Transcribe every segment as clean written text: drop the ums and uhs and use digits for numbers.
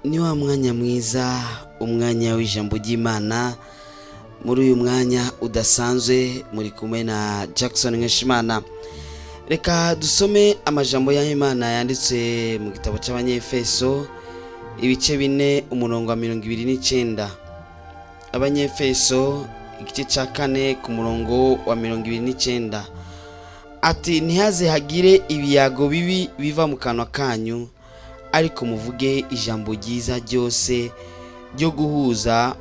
Ni wa mwanya mwiza, umwanya w'ijambo ry'Imana. Muri uyu mwanya udasanzwe muri kumwe na Jackson Nkeshimana. Reka dusome amajambo y'Imana yanditse mu gitabo cy'Abanyefeso ibice 4 umurongo wa 29. Abanyefeso igice cya 4 ku murongo wa 29. Ati ntihaze hagire ibiyago bibi biva mu kanwa kanyu, ariko muvuge ijambo ryiza ryose ryo guhuza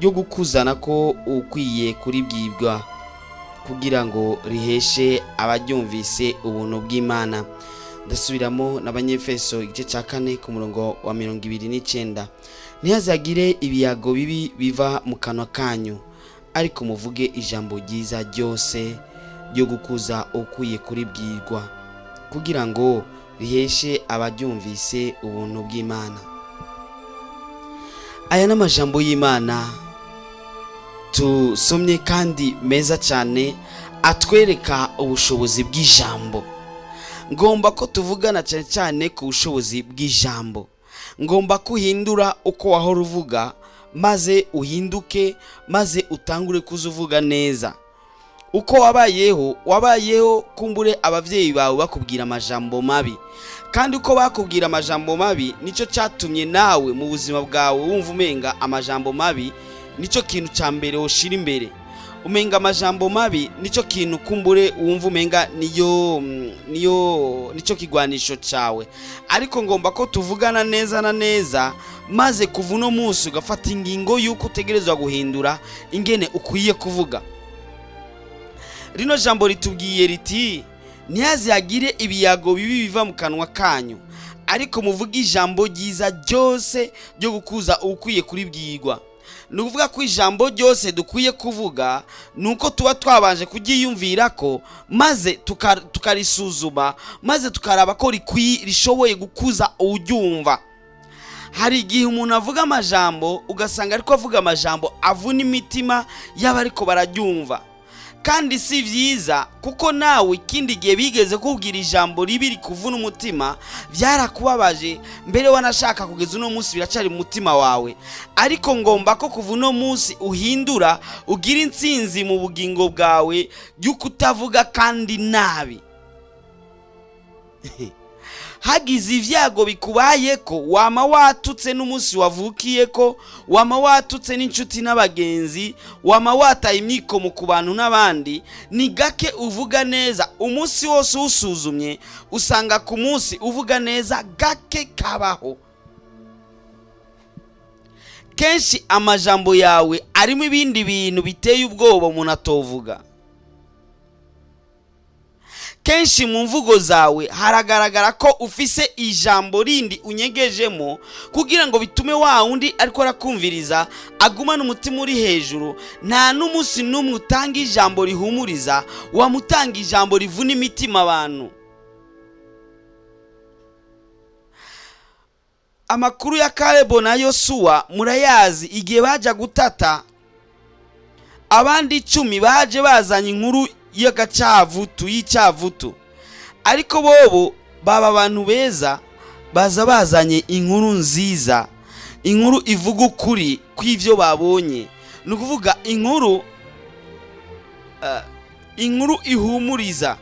ryo gukuzana ko ukwiye kuribwirwa, kugira ngo riheshe abaryumvise ubuntu bw'Imana. Ndasubiramo n'Abanyefeso igice cya 4 ku murongo wa 29. Ntihazagire ibiyago bibi biva mu kanwa kanyu, ariko muvuge ijambo ryiza ryose ryo gukuza ukwiye kuribwirwa, kugira ngo riheshe abaryumvise ubuntu bw'Imana. Aya n'amajambo y'Imana tusomye kandi meza cyane, atwereka ubushobozi bw'ijambo. Ngomba ko tuvugana cyane cyane ku bushobozi bw'ijambo. Ngomba kuhindura uko wahora uvuga, maze uhinduke, maze utangure kuzuvuga neza. Uko wabayeho kumbure abavyeyi bawe bakubwira amajambo mabi, kandi uko bakubwira amajambo mabi nico cyatumye nawe mu buzima bwawe wumva umenga amajambo mabi nico kintu cya mbere woshira imbere. Umenga amajambo mabi nico kintu kumbure wumva umenga nico kigwanisho cyawe. Ariko ngomba ko tuvugana neza na neza, maze kuva uno munsi ugafata ingingo yuko utegerezwa guhindura ingene ukwiye kuvuga. Rino jambo ritubwiye riti ntihazagire ibiyago bibi biva mu kanwa kanyu, ariko muvuge ijambo ryiza ryose ryo gukuza ukwiye kuribwirwa. Ni ukuvuga ko ijambo ryose dukwiye kuvuga nuko tuba twabanje kugiyumvira ko, maze tukarisuzuma, maze tukaraba ko rishoboye gukuza uryumva. Hari igihe umuntu avuga amajambo ugasanga ariko avuga amajambo avuna imitima y'abariko bararyumva, kandi si vyiza, kuko nawe ikindi gihe bigeze kubwira ijambo ribi rikuvuna umutima byarakubabaje, mbere wanashaka kugeza uno munsi biracari mu mutima wawe. Ariko ngomba ko kuva uno munsi uhindura, ugira intsinzi mu bugingo bwawe y'uko utavuga kandi nabi. Hagize ivyago bikubayeko, wama watutse n'umunsi wavukiyeko, wama watutse n'inshuti n'abagenzi, wama wataye imyikomo ku bantu n'abandi, ni gake uvuga neza. Umunsi wose usuzumye usanga ku munsi uvuga neza gake kabaho. Kenshi amajambo yawe arimo ibindi bintu biteye ubwoba umuntu atovuga. Kenshi mu mvugo zawe haragaragara ko ufise ijambo rindi unyegejemo, kugira ngo bitume wa undi ariko arakumviriza agumana umutima uri hejuru. Nta n'umunsi n'umwe utanga ijambo rihumuriza, wamutanga ijambo rivuna imitima abantu. Amakuru ya Kalebo na Yosuwa murayazi. Igihe baja gutata, abandi 10 baje bazanye inkuru y'icyavutu, ariko bobo baba abantu beza, baza bazanye inkuru nziza, inkuru ivuga ukuri kw'ivyo babonye. Ni ukuvuga inkuru ihumuriza.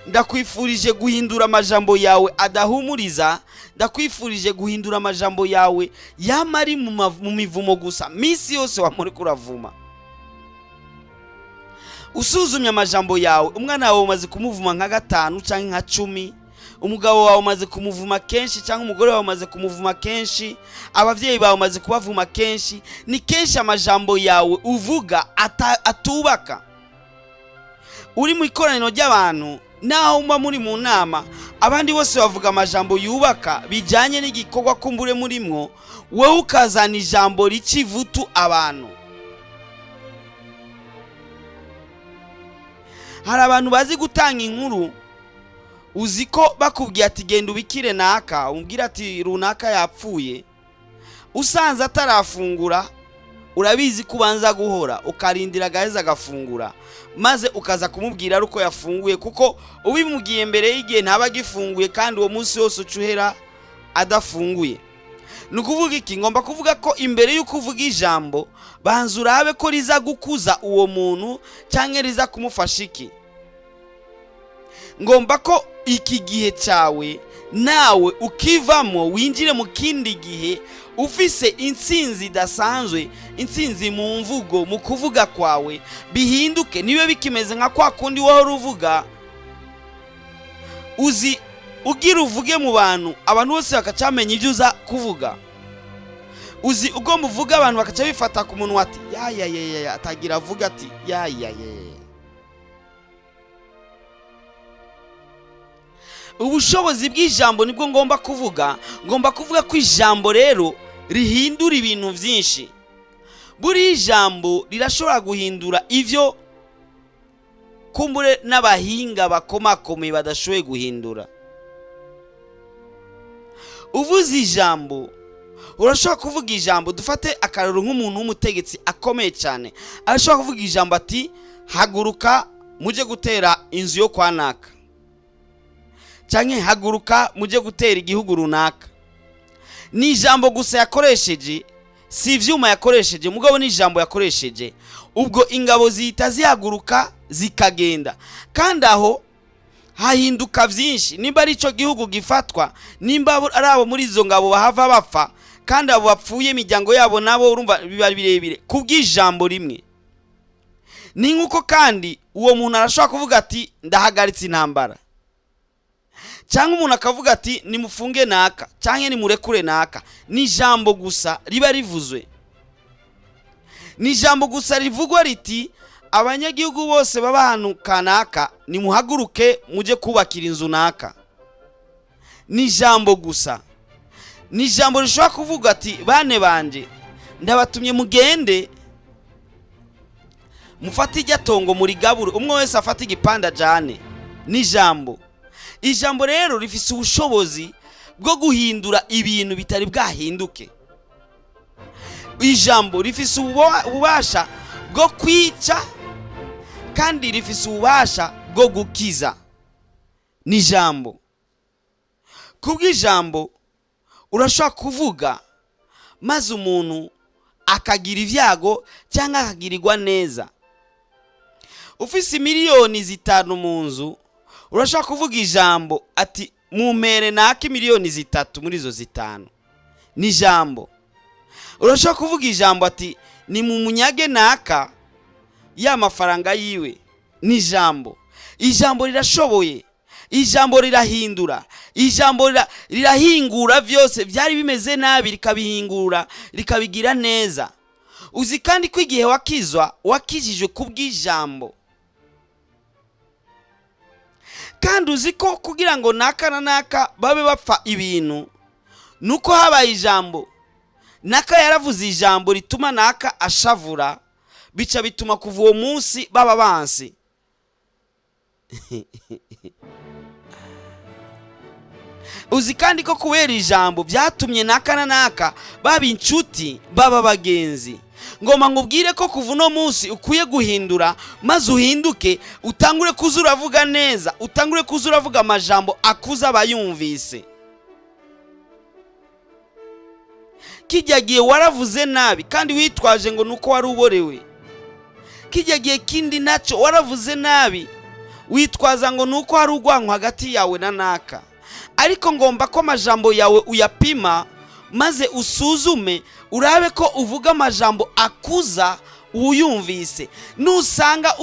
Ndakwifurije guhindura amajambo yawe adahumuriza. Ndakwifurije guhindura amajambo yawe yamari mu mivumo gusa, misi yose wamuri kuravuma. Usuzumye amajambo yawe, umwana wawe umaze kumuvuma nka 5 cyangwa nka 10, umugabo wawe umaze kumuvuma kenshi cyangwa umugore wawe umaze kumuvuma kenshi, abavyeyi bawe umaze kubavuma kenshi. Ni kenshi amajambo yawe uvuga atubaka. Uri mu ikoraniro ry'abantu, naho umba muri mu nama, abandi bose bavuga amajambo yubaka bijanye n'igikorwa kumbure murimwo, wewe ukazana ijambo rikivutu abantu. Hari abantu bazi gutanga inkuru, uziko bakubwiye ati genda ubikire naka, umbwira ati runaka yapfuye, usanze atarafungura urabizi ko ubanza guhora ukarindira agaheza agafungura, maze ukaza kumubwira ari uko yafunguye, kuko ubimubwiye mbere y'igihe ntaba agifunguye kandi uwo munsi wose ucuhera adafunguye. Ni ukuvuga iki? Ngomba kuvuga ko imbere y'uko uvuga ijambo banza urabe ko riza gukuza uwo muntu cyangwa riza kumufasha iki. Ngomba ko iki gihe cyawe nawe ukivamo winjire mu kindi gihe ufise intsinzi idasanzwe, intsinzi mu mvugo, mu kuvuga kwawe bihinduke niwe bikimeze nka kwa kundi wahora uvuga uzi ugira uvuge mu bantu, abantu bose bakacamenya ibyo uza kuvuga. Uzi ugomba uvuga abantu bakaca bifata ku muntu ati ya atagira avuga ati ya. Ubushobozi bw'ijambo nibwo ngomba kuvuga. Ngomba kuvuga ko ijambo rero rihindura ibintu byinshi. Buri ijambo rirashobora guhindura ivyo kumbure n'abahinga bakomakomeye badashoboye guhindura. Uvuze ijambo, urashobora kuvuga ijambo, dufate akarero nk'umuntu w'umutegetsi akomeye cyane, arashobora kuvuga ijambo ati haguruka muje gutera inzu yo kwa naka, cyangwa haguruka muje gutera igihugu runaka. Ni ijambo gusa yakoresheje, si ivyuma yakoresheje, mugabo ni ijambo yakoresheje. Ubwo ingabo zihita zihaguruka zikagenda, kandi aho hahinduka byinshi. Nimba ari ico gihugu gifatwa, nimba ari abo muri izo ngabo bahava bapfa, kandi abo bapfuye imiryango yabo nabo urumva biba birebire kubw'ijambo rimwe. Ni nkuko kandi uwo muntu arashobora kuvuga ati ndahagaritse intambara, cyangwa umuntu akavuga ati nimufunge naka cyangwa nimurekure naka. Ni ijambo gusa riba rivuzwe, ni ijambo gusa rivugwa riti abanyagihugu bose baba ahantu kanaka nimuhaguruke muje kubakira inzu naka. Ni ijambo gusa, ni ijambo rishobora kuvuga ati bane banje ndabatumye mugende mufate ijyatongo muri gaburu, umwe wese afate igipanda jane. Ni ijambo. Ijambo rero rifise ubushobozi bwo guhindura ibintu bitari bwahinduke. Ijambo rifise ububasha bwo kwica kandi rifise ububasha bwo gukiza. Ni ijambo. Kubw'ijambo urashobora kuvuga maze umuntu akagira ivyago cyangwa akagirirwa neza. Ufise miliyoni 5 mu nzu, urashobora kuvuga ijambo ati mumpere naka miliyoni 3 muri zo 5. Ni ijambo. Urashobora kuvuga ijambo ati ni mu munyage naka ya mafaranga yiwe. Ni ijambo. Ijambo rirashoboye, ijambo rirahindura, ijambo rirahingura vyose byari bimeze nabi rikabihingura rikabigira neza. Uzi kandi ko igihe wakizwa wakijijwe kubw'ijambo. Kandi uzi ko kugira ngo naka na naka babe bapfa ibintu nuko habaye ijambo. Naka yaravuze ijambo rituma naka ashavura, bica bituma kuva uwo munsi baba bansi. Uzi kandi ko kubera ijambo byatumye naka na naka baba inshuti baba bagenzi. Ngoma ngubwire ko kuva no munsi ukuye guhindura, maze uhinduke utangure kuzura vuga neza, utangure kuzura vuga amajambo akuza abayumvise. Kijyagiye waravuze nabi kandi witwaje ngo nuko wari uborewe. Kijyagiye kindi naco waravuze nabi witwaza ngo nuko hari ugwanko hagati yawe na naka. Ariko ngomba ko amajambo yawe uyapima maze usuzume urabe ko uvuga amajambo akuza uyumvise. Nusanga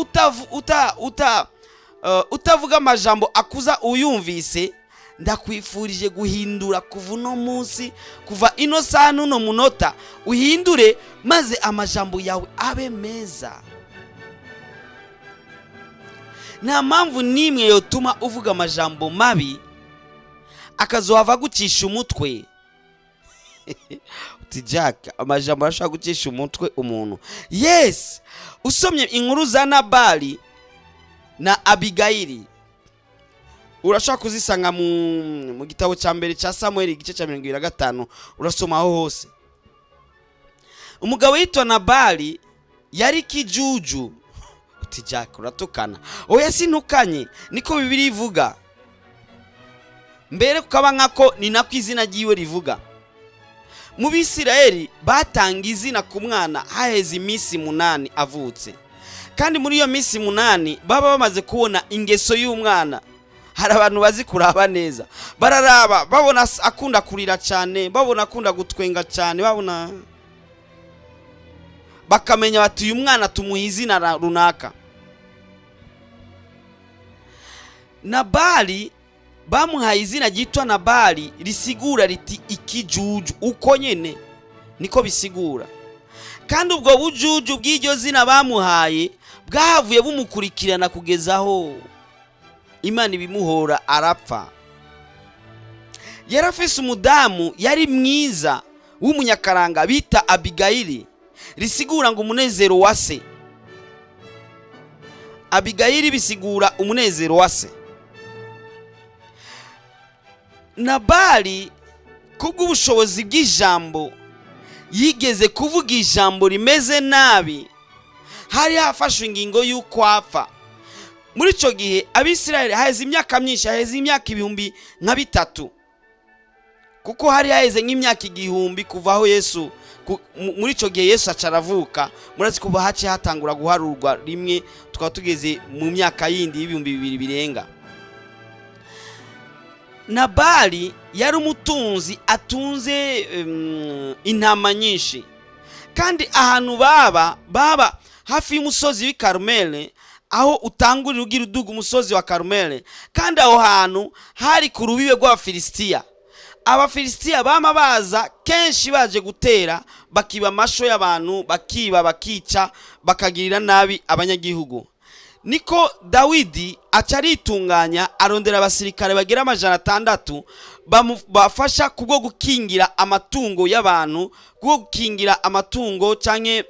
utavuga amajambo akuza uyumvise, ndakwifurije guhindura kuva no munsi, kuva ino saha nuno munota uhindure maze amajambo yawe abe meza. Nta mpamvu nimwe yotuma uvuga amajambo mabi akazohava gucisha umutwe. Uti Jack, amajambo arashaka gucisha umutwe umuntu. Yes, usomye inkuru za Nabali na Abigayili urashaka kuzisanga mu gitabo cya mbere cya Samuel igice cya 25, urasoma aho hose. umugabo yitwa Nabali yari kijuju. Uti Jack uratukana? Oya sintukanye, niko Bibiliya ivuga. Mbere kukaba nkako ni nako izina ryiwe rivuga. Mu Bisirayeli batanga izina ku mwana haheze iminsi 8 avutse, kandi muri iyo minsi 8 baba bamaze kubona ingeso y'umwana. Hari abantu bazi kuraba neza, bararaba babona akunda kurira cyane, babona akunda gutwenga cyane, babona bakamenya bati uyu mwana tumuha izina runaka. Nabali bamuhaye izina ryitwa Nabali, risigura riti ikijuju. Uko nyene niko bisigura, kandi ubwo bujuju bw'iryo zina bamuhaye bwahavuye bumukurikirana kugezaho Imana ibimuhora arapfa. Yarafise umudamu yari mwiza w'umunyakaranga bita Abigayili, risigura ngo umunezero wa se. Abigayili bisigura umunezero wa se. Nabali kubw'ubushobozi bw'ijambo yigeze kuvuga ijambo rimeze nabi, hari hafashwe ingingo y'uko apfa. Muri ico gihe Abisirayeli haheze imyaka myinshi, haheze imyaka 3,000, kuko hari haheze nk'imyaka 1,000 kuvaho Yesu. Muri ico gihe Yesu acaravuka, murazi kuba haci hatangura guharurwa rimwe, tukaba tugeze mu myaka yindi 2,000 birenga. Nabali yari umutunzi, atunze intama nyinshi, kandi ahantu baba hafi y'umusozi w'i Karumeli, aho utangurira ugira uduga umusozi wa Karumeli, kandi aho hantu hari ku rubibe rw'Abafilisitiya. Abafilisitiya bama baza kenshi baje gutera, bakiba amasho y'abantu, bakiba bakica, bakagirira nabi abanyagihugu. Niko Dawidi acaritunganya arondera abasirikare bagera 600 bafasha kubwo gukingira amatungo y'abantu, kubwo gukingira amatungo canke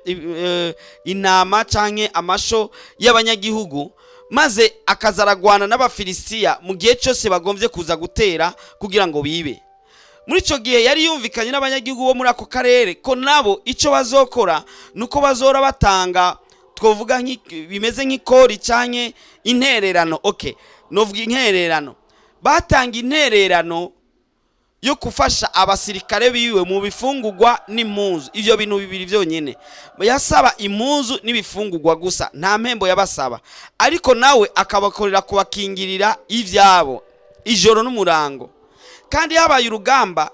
intama canke amasho y'abanyagihugu, maze akazaragwana n'Abafilisitiya mu gihe cyose bagomvye kuza gutera kugira ngo bibe. Muri ico gihe yari yumvikanye n'abanyagihugu bo muri ako karere ko nabo ico bazokora nuko bazora batanga, twovuga bimeze nk'ikori canke intererano. Novuga intererano, batanga intererano yo kufasha abasirikare biwe mu bifungurwa n'impuzu. Ivyo bintu bibiri vyonyene yasaba, impuzu n'ibifungurwa gusa, nta mpembo yabasaba, ariko nawe akabakorera kubakingirira ivyabo ijoro n'umurango. Kandi habaye urugamba,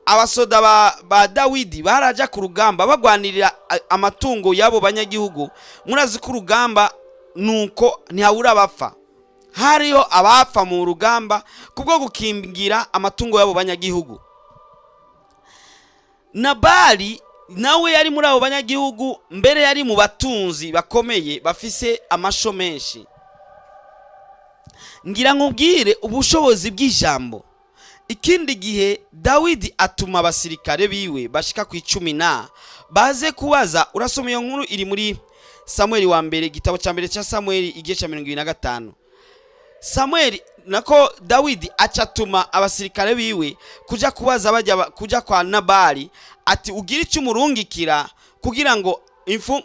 abasoda ba Dawidi baraja ku rugamba bagwanirira amatungo yabo banyagihugu. Murazi ku rugamba nuko ntihawura bapfa, hariyo abapfa mu rugamba kubwo gukingira amatungo yabo banyagihugu. Nabali nawe yari muri abo banyagihugu, mbere yari mu batunzi bakomeye bafise amasho menshi. Ngira nkubwire ubushobozi bw'ijambo. Ikindi gihe Dawidi atuma abasirikare biwe bashika ku 10 baze kubaza. Urasoma iyo nkuru iri muri Samueli wa mbere, igitabo cya mbere cya Samueli igice cya 25. Samueli nako Dawidi acatuma abasirikare biwe kuja kubaza, kuja kwa Nabali ati ugira icyo umurungikira kugira ngo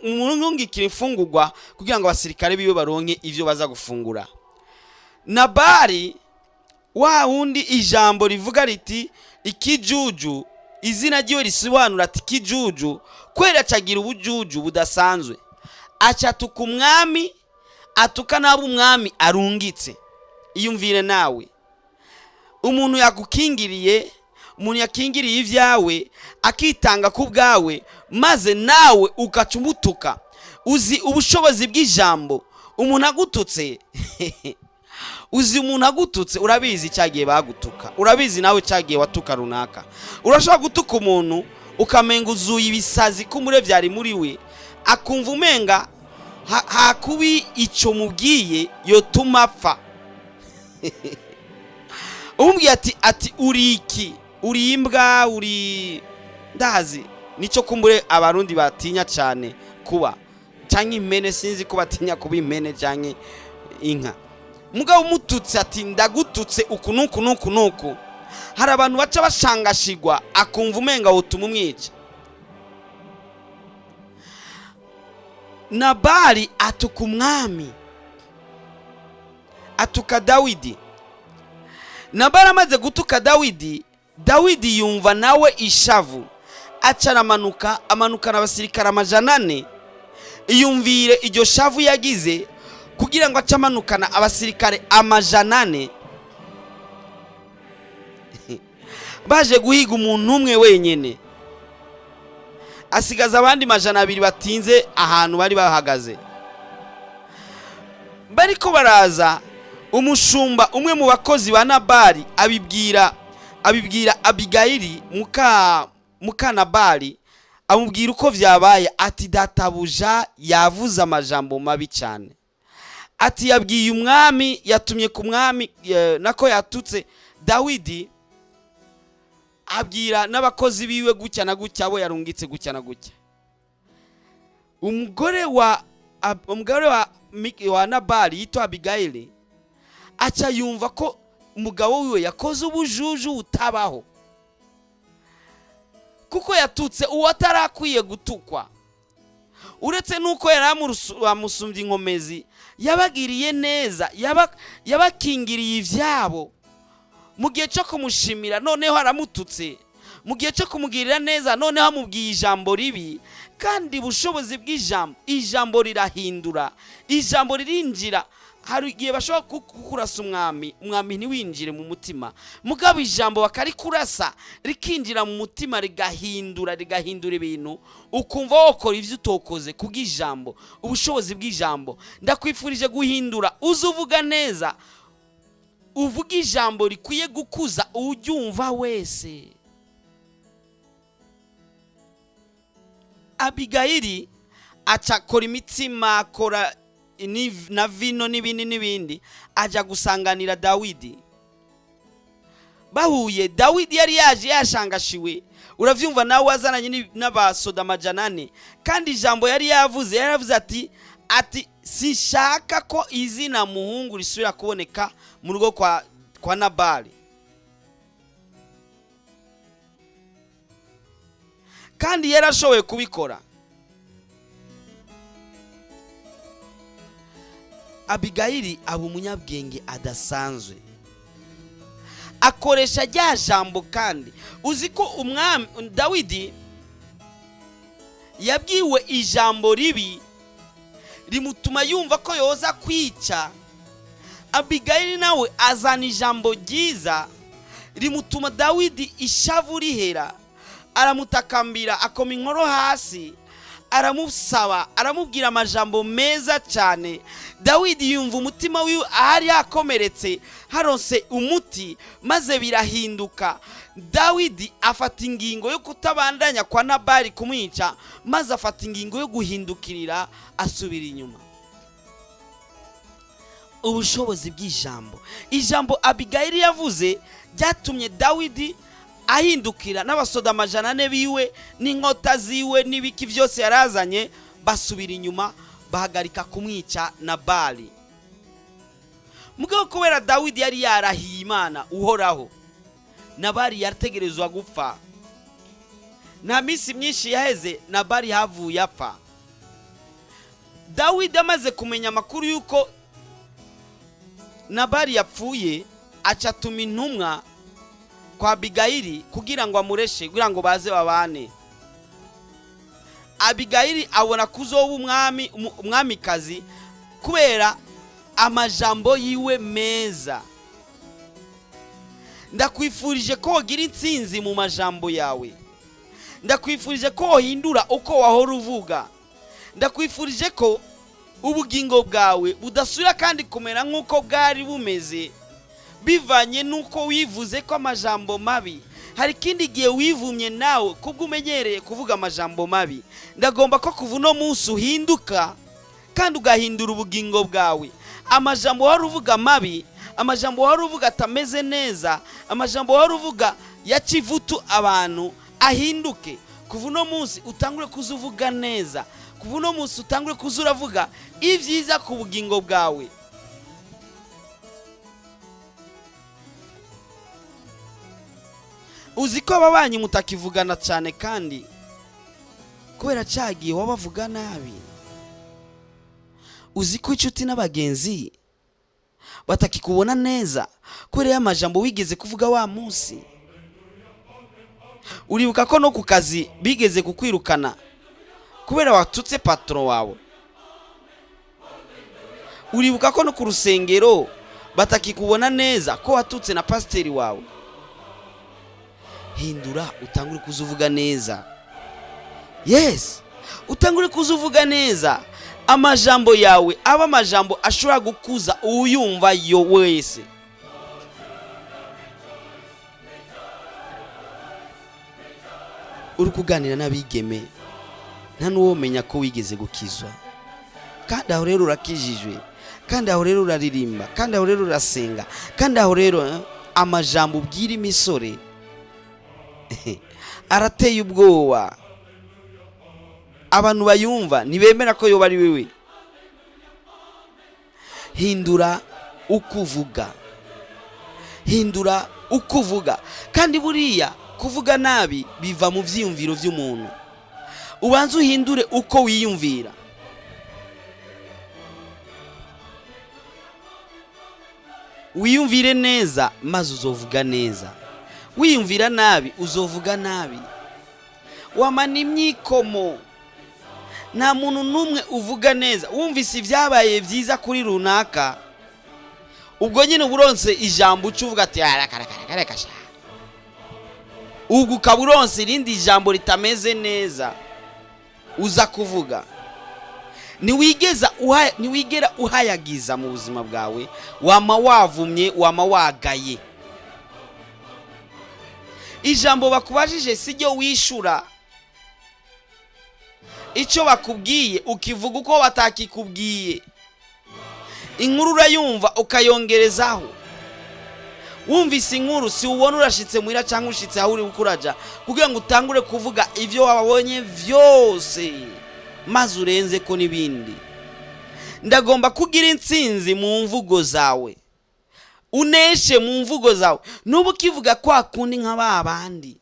umurungikira imfungurwa kugira ngo abasirikare biwe baronke ivyo baza gufungura. Nabali wa wundi ijambo rivuga riti ikijuju, izina ryiwe risobanura ati kijuju, kwera cagira ubujuju budasanzwe. Acatuka umwami, atuka nabo umwami arungitse. Iyumvire nawe, umuntu yakukingiriye, umuntu yakingiriye ivyawe, akitanga ku bwawe, maze nawe ukacumutuka. Uzi ubushobozi bw'ijambo. Umuntu agututse uzi umuntu agututse, urabizi cyagiye bagutuka, urabizi nawe cyagiye watuka runaka. Urashobora gutuka umuntu ukamenga uzuye ibisazi kumure vyari muri we, akumva umenga hakubi ico mubwiye yotuma apfa. Umbwiye ati uri iki, uri imbwa, uri ndazi. Nico kumbure abarundi batinya cyane kuba canke impene, sinzi ko batinya kuba impene canke inka. Mugabo umututse ati ndagututse uku nuku, hari abantu baca bashangashigwa akumva umenga wotuma umwica. Nabali atuka umwami, atuka Dawidi. Nabali amaze gutuka Dawidi yumva nawe ishavu, aca amanukana abasirikare 400. Iyumvire iryo shavu yagize kugira ngo aca amanukana abasirikare 400 baje guhiga umuntu umwe wenyene, asigaza abandi 200 batinze ahantu bari bahagaze. Bariko baraza, umushumba umwe mu bakozi ba Nabali abibwira Abigayili muka Nabali, amubwira uko vyabaye. Ati databuja yavuze amajambo mabi cyane, ati yabwiye umwami, yatumye ku mwami nako yatutse Dawidi, abwira n'abakozi biwe gutya na gutya, abo yarungitse gutya na gutya. Umugore wa Nabali yitwa Abigayili aca yumva ko umugabo wiwe yakoze ubujuju utabaho, kuko yatutse uwo atarakwiye gutukwa. Uretse nuko yaramusumbye inkomezi, yabagiriye neza, yabakingiriye ivyabo. Mu gihe cyo kumushimira noneho aramututse, mu gihe cyo kumugirira neza noneho amubwiye ijambo ribi. Kandi bushobozi ijambo rirahindura, ijambo ririnjira. Hari igihe bashobora kukurasa umwami ntiwinjire mu mutima, mugabo ijambo bakarikurasa rikinjira mu mutima, rigahindura ibintu, ukumva wokora ivyo utokoze kubw'ijambo, ubushobozi bw'ijambo. Ndakwifurije guhindura, uzuvuga neza, uvuga ijambo rikwiye gukuza uryumva wese. Abigayili acakora imitsima, akora na vino n'ibindi, aja gusanganira Dawidi. Bahuye, Dawidi yari yaje yashangashiwe, uravyumva nawe wazananye n'abasoda 400. Kandi ijambo yari yaravuze ati sishaka ko izina muhungu risubira kuboneka mu rugo kwa Nabali. Kandi yarashoboye kubikora. Abigayili aba umunyabwenge adasanzwe, akoresha rya jambo. Kandi uzi ko umwami Dawidi yabwiwe ijambo ribi rimutuma yumva ko yoza kwica. Abigayili nawe azana ijambo ryiza rimutuma Dawidi ishavu rihera, aramutakambira, akoma inkoro hasi, aramusaba, aramubwira amajambo meza cyane. Dawidi yumva umutima wiwe ahari yakomeretse haronse umuti, maze birahinduka. Dawidi afata ingingo yo kutabandanya kwa Nabali kumwica, maze afata ingingo yo guhindukirira asubira inyuma. Ubushobozi bw'ijambo, ijambo Abigayili yavuze ryatumye Dawidi ahindukira, n'abasoda 400 biwe n'inkota ziwe n'ibiki byose yarazanye basubira inyuma, bahagarika kumwica Nabali. Mugabo kubera Dawidi yari yarahiye Imana uhoraho, Nabali yategerezwa gupfa. Nta minsi myinshi yaheze Nabali havuye apfa. Dawidi amaze kumenya amakuru yuko Nabali yapfuye, acatuma intumwa kwa Abigayili kugira ngo amureshe, kugira ngo baze babane. Abigayili abona kuzoba umwamikazi kubera amajambo yiwe meza. Ndakwifurije ko wogira intsinzi mu majambo yawe. Ndakwifurije ko wohindura uko wahora uvuga. Ndakwifurije ko ubugingo bwawe budasubira kandi kumera nk'uko bwari bumeze, bivanye nuko wivuze ko amajambo mabi. Hari kindi gihe wivumye nawe kubwo umenyereye kuvuga amajambo mabi. Ndagomba ko kuva no munsi uhinduka kandi ugahindura ubugingo bwawe. Amajambo wari uvuga mabi, amajambo wari uvuga atameze neza, amajambo wari uvuga yacivutu abantu ahinduke. Kuva no munsi utangure kuzuvuga neza, kuva no munsi utangure kuzuravuga ivyiza ku bugingo bwawe. Uzi ko ababanyi mutakivugana cyane kandi kubera cyagiye wabavuga nabi. uzi ko inshuti n'abagenzi batakikubona neza kubera amajambo wigeze kuvuga wa munsi. Uribuka ko no ku kazi bigeze kukwirukana kubera watutse patron wawe. Uribuka ko no ku rusengero batakikubona neza ko watutse na pasiteri wawe. Hindura utangure kuzuvuga neza. Yes, utangure kuzuvuga neza. Amajambo yawe aba amajambo ashobora gukuza uyumva yo wese. Uri kuganira n'abigeme nta nuwomenya ko wigeze gukizwa, kandi aho rero urakijijwe, kandi aho rero uraririmba, kandi aho rero urasenga, kandi aho rero amajambo ubwira imisore arateye ubwoba. Abantu bayumva ntibemera ko yoba ari wewe. Hindura ukuvuga, hindura ukuvuga. Kandi buriya kuvuga nabi biva mu vyiyumviro vy'umuntu. Ubanza uhindure uko wiyumvira. Wiyumvire neza maze uzovuga neza. Wiyumvira nabi uzovuga nabi. Wamana imyikomo. Nta muntu numwe uvuga neza. Wumvise ibyabaye byiza kuri runaka, ubwo nyine uburonse ijambo ucuvuga ati arakarakasha. Ubwo kaburonse irindi jambo ritameze neza uza kuvuga. Niwigera uhayagiza mu buzima bwawe, wama wavumye, wama wagaye. Ijambo bakubajije sijyo wishura. Icyo bakubwiye ukivuga uko batakikubwiye. Inkuru urayumva ukayongerezaho. Wumvise inkuru si ubona urashitse muhira cyangwa ushitse aho uri gukuraja kugira ngo utangure kuvuga ivyo wabonye vyose maze urenze ko nibindi. Ndagomba kugira intsinzi mu mvugo zawe, uneshe mu mvugo zawe. Nubu kivuga kwa kundi nk'ababandi.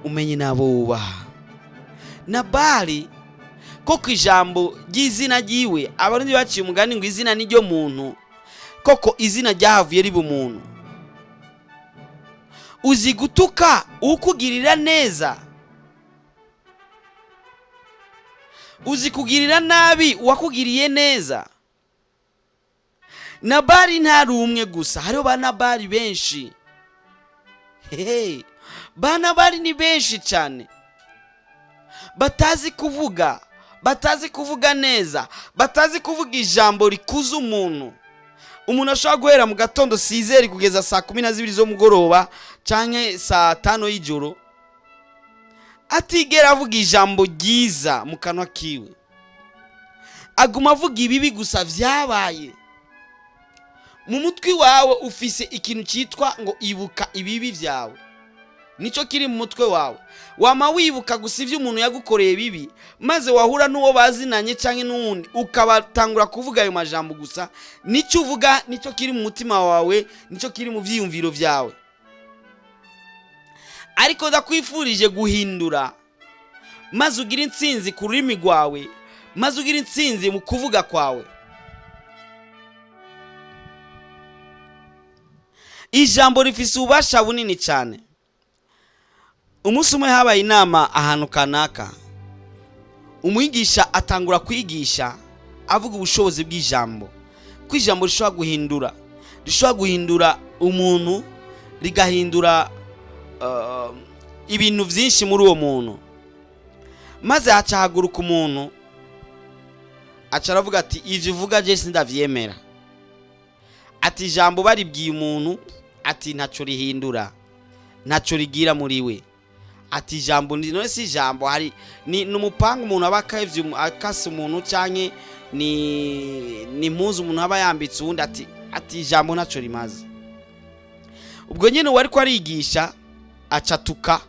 Umenye nabo wubaha. Nabali koko ijambo ry'izina ryiwe abarundi baciye umugani ngo izina ni ryo muntu. Koko izina ryahavuye riba umuntu. Uzi gutuka ukugirira neza, uzi kugirira nabi wakugiriye neza. Nabali ntari umwe gusa, hariho ba Nabali benshi. Hey, ba Nabali ni benshi cyane. Batazi kuvuga, batazi kuvuga neza, batazi kuvuga ijambo rikuza umuntu. Umuntu ashobora guhera mu gatondo 6h kugeza saa 12 zo mugoroba canke saa 5 y'ijoro atigera avuga ijambo ryiza mu kanwa kiwe. Aguma avuga ibibi gusa vyabaye. Mu mutwi wawe ufise ikintu cyitwa ngo ibuka ibibi vyawe. Nico kiri mu mutwe wawe. Wama wibuka gusa ivyo umuntu yagukoreye bibi, maze wahura nuwo bazinanye canke n'uwundi ukabatangura kuvuga ayo majambo gusa. Nico uvuga nico kiri mu mutima wawe, nico kiri mu vyiyumviro vyawe. Ariko ndakwifurije guhindura maze ugira intsinzi ku rurimi rwawe, maze ugira intsinzi mu kuvuga kwawe. Ijambo rifise ubasha bunini cyane. Umunsi umwe habaye inama ahantu kanaka. Umwigisha atangura kwigisha avuga ubushobozi bw'ijambo. Ko ijambo rishobora guhindura umuntu, rigahindura ibintu byinshi muri uwo muntu. Maze hacahaguruka umuntu acaravuga ati ivyo uvuga je sindavyemera. Ati ijambo baribwiye umuntu ati ntaco rihindura, ntaco rigira muri we. Ati ijambo none si ijambo hari ni numupanga umuntu abakavye akase umuntu canke ni impuzu umuntu aba yambitse undi ati ijambo ntaco rimaze. Ubwo nyene wari ko arigisha acatuka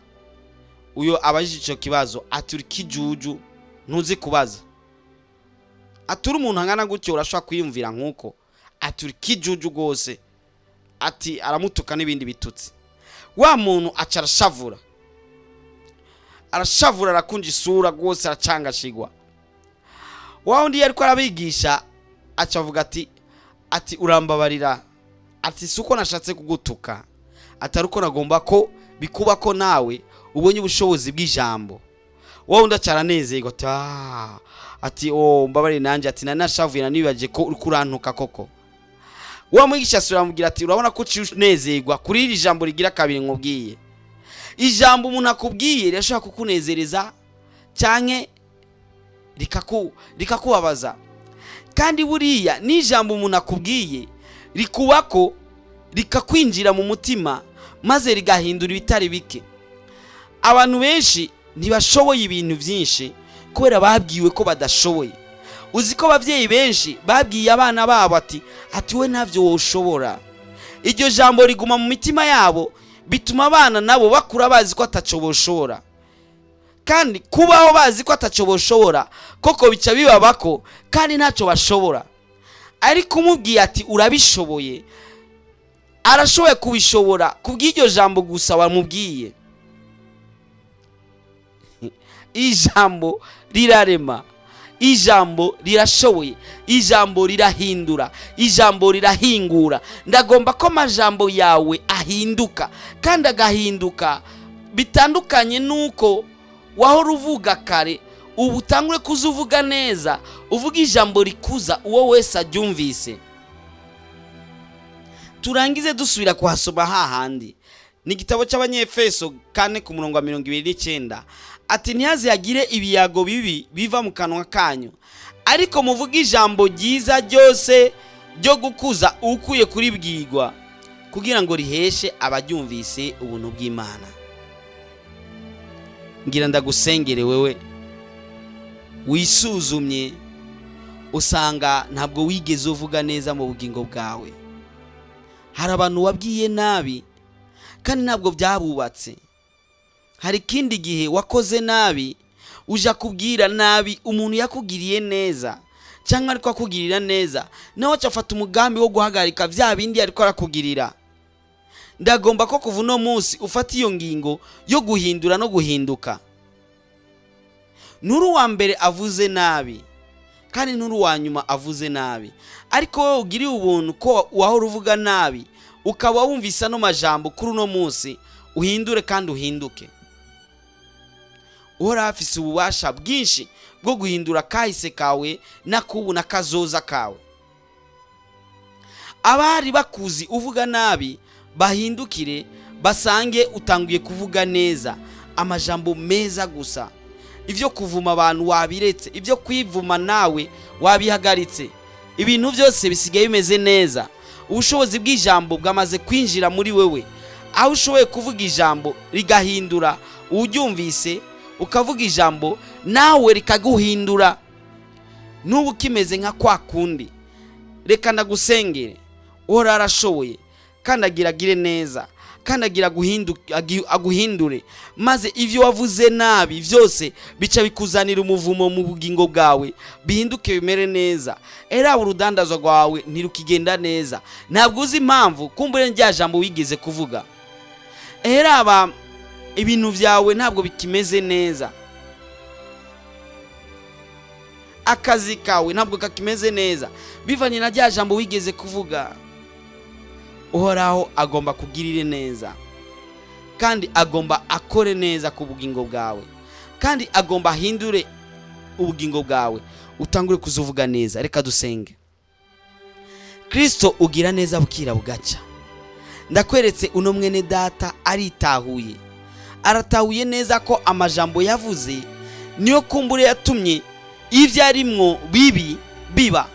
uyo abajije ico kibazo ati uri kijuju ntuzi kubaza. Aturi umuntu angana gutyo urashobora kwiyumvira nkuko ati uri kijuju gose. Ati aramutuka n'ibindi bitutsi. Wa muntu acarashavura arashavura arakunja isura rwose aracangashigwa. Wa undi yariko arabigisha acavuga ati urambabarira, ati suko nashatse kugutuka, atari uko nagomba ko bikuba ko nawe ubonye ubushobozi bw'ijambo. Wa undi acaranezerwa ati mbabarire nanje, ati nanashavuye nibaje ko uri kurantuka koko. Wa mwigisha asubira amubwira ati urabona ko ucinezerwa kuri iri jambo rigira kabiri nkubwiye. Ijambo umuntu akubwiye rirashobora kukunezereza canke rikakubabaza, kandi buriya ni ijambo umuntu akubwiye rikubako rikakwinjira mu mutima maze rigahindura ibitari bike. Abantu benshi ntibashoboye ibintu byinshi kubera babwiwe ko badashoboye. Uzi ko abavyeyi benshi babwiye abana babo ati we ntavyo woshobora. Iryo jambo riguma mu mitima yabo bituma abana nabo bakura bazi ko ataco boshobora, kandi kubaho bazi ko ataco boshobora koko bica bibabako kandi ntaco bashobora. Ariko umubwiye ati urabishoboye, arashoboye kubishobora kubw'iryo jambo gusa wamubwiye. Ijambo rirarema, ijambo rirashoboye, ijambo rirahindura, ijambo rirahingura. Ndagomba ko amajambo yawe ahinduka, kandi agahinduka bitandukanye nuko wahora uvuga kare. Ubu utangure kuzuvuga neza, uvuga ijambo rikuza uwo wese aryumvise. Turangize dusubira kuhasoma hahandi ni igitabo cy'Abanyefeso 4:29 ati ntihaze yagire ibiyago bibi biva mu kanwa kanyu, ariko muvuga ijambo ryiza ryose ryo gukuza ukuye kuribwirwa, kugira ngo riheshe abaryumvise ubuntu bw'Imana. Ngira ndagusengere wewe wisuzumye usanga ntabwo wigeze uvuga neza mu bugingo bwawe. Hari abantu wabwiye nabi kandi ntabwo byabubatse. Hari kindi gihe wakoze nabi uja kubwira nabi umuntu yakugiriye neza, cyangwa ariko akugirira neza nawe cyafata umugambi wo guhagarika bya bindi ariko arakugirira. Ndagomba ko kuva no munsi ufata iyo ngingo yo guhindura no guhinduka. Nuru wa mbere avuze nabi kandi nuru wa nyuma avuze nabi, ariko wowe ugiriye ubuntu ko wahora uvuga nabi ukaba wumvisa no majambo kuri no munsi, uhindure kandi uhinduke. Uhora afise ububasha bwinshi bwo guhindura kahise kawe nakubu nakazoza kawe. Abari bakuzi uvuga nabi bahindukire basange utanguye kuvuga neza amajambo meza gusa. Ivyo kuvuma abantu wabiretse, ivyo kwivuma nawe wabihagaritse. Ibintu byose bisigaye bimeze neza. Ubushobozi bw'ijambo bwamaze kwinjira muri wewe, aho ushoboye kuvuga ijambo rigahindura uryumvise, ukavuga ijambo nawe rikaguhindura. Nubu kimeze nka kwa kundi. Reka ndagusengere, uhora arashoboye kandi agiragire neza, kandi agira aguhindure, maze ivyo wavuze nabi byose bica bikuzanira umuvumo mu bugingo bwawe, bihinduke bimere neza. Era urudandazwa rwawe ntirukigenda neza, ntabwo uzi impamvu, kumbure njya jambo wigeze kuvuga. Era ibintu byawe ntabwo bikimeze neza, akazi kawe ntabwo kakimeze neza, bivanye na rya jambo wigeze kuvuga. Uhoraho agomba kugirire neza, kandi agomba akore neza ku bugingo bwawe, kandi agomba ahindure ubugingo bwawe, utangure kuzuvuga neza. Reka dusenge. Kristo ugira neza bukira bugaca. Ndakweretse uno mwene data aritahuye, aratahuye neza ko amajambo yavuze niyo kumbure yatumye ivyo arimwo bibi biba.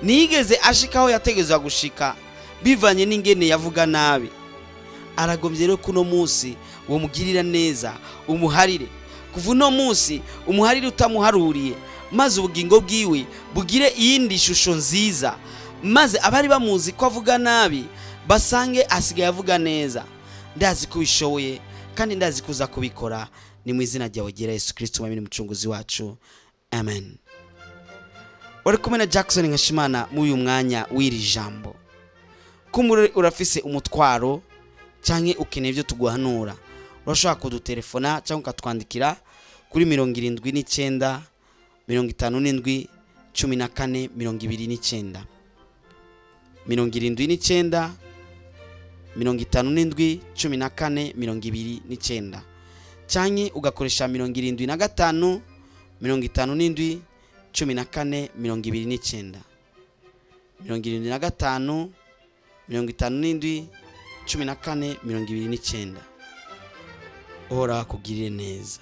Nigeze ashikaho yategezwa gushika bivanye n'ingene yavuga nabi. Aragomvye rero kuno munsi wo mugirira neza, umuharire. Kuva no munsi umuharire utamuharuriye, maze ubugingo bwiwe bugire iyindi shusho nziza, maze abari bamuzi ko avuga nabi basange asigaye avuga neza. Ndazi ko bishoboye kandi ndazi kuza kubikora. Ni mu izina ryawe gira Yesu Kristo mwami n'umucunguzi wacu, amen. Uri kumwe na Jackson Nkashimana mu uyu mwanya w'iri jambo. Kumure urafise umutwaro canke ukeneye byo tuguhanura, urashobora kudutelefona cyangwa ukatwandikira kuri 79 57 14 29 79 57 14 29 cyangwa ugakoresha 75 57 14 29 75 57 14 29 uhora kugirire neza.